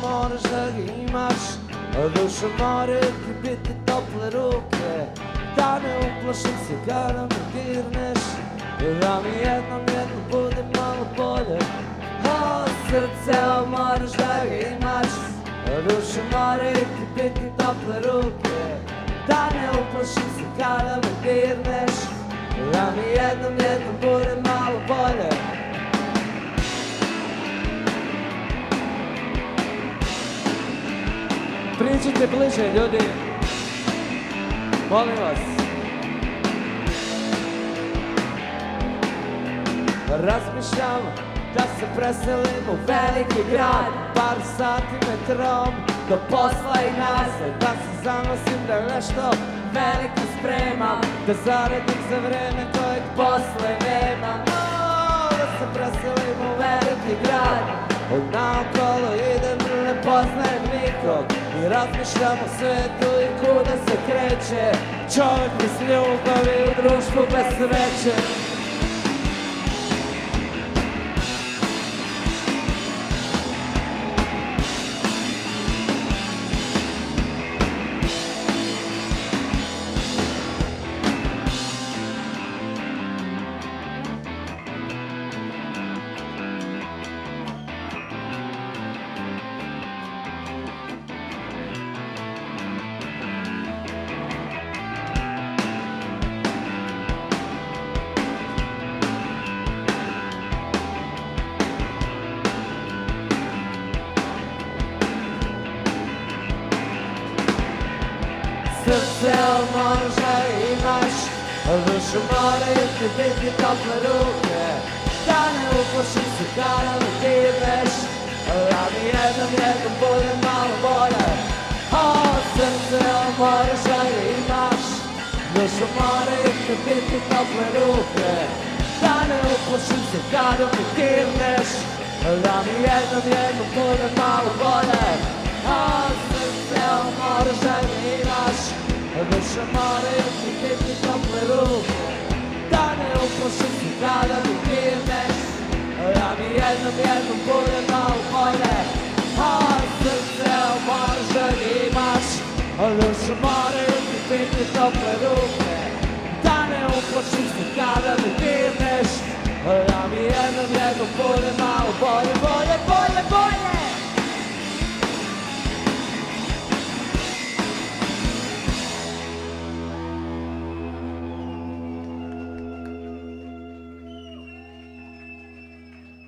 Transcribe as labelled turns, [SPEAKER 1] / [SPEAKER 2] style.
[SPEAKER 1] moraš da ga imaš, a duša mora ti biti tople ruke. Da ne uplašim se kada me dirneš, da mi jednom bude malo bolje. O srce, moraš da ga imaš, a duša mora ti biti tople ruke. Da ne uplašim se kada me dirneš, da mi jednom bude malo bolje. Priđite bliže, ljudi. Molim vas. Razmišljam da se preselim u veliki grad, par sati metrom do posla i nazad. Da se zanosim da nešto veliko spremam, da zaradim za vreme kojeg posle nemam. Da se preselim u veliki grad, od naokolo idem, ne poznajem nikog i razmišljam o svetu i kuda se kreće čovjek bez ljubavi u društvu bez sreće. Srce, moraš da imaš, a duša moraju ti biti tople ruke. Da ne uplašim se kada me dirneš, da mi jednom bude malo bolje. O srce, moraš da imaš, duša moraju ti biti tople ruke. Da ne uplašim se kada me dirneš, da mi jednom bude malo bolje. O srce, moraš da imaš, duša moraju ti biti tople ruke. Da ne uplašim se kada mi dirneš, da mi jednom bude malo bolje. O srce, moraš da imaš, duša moraju ti biti tople ruke. Da ne uplašim se kada mi dirneš, da mi jednom bude malo bolje.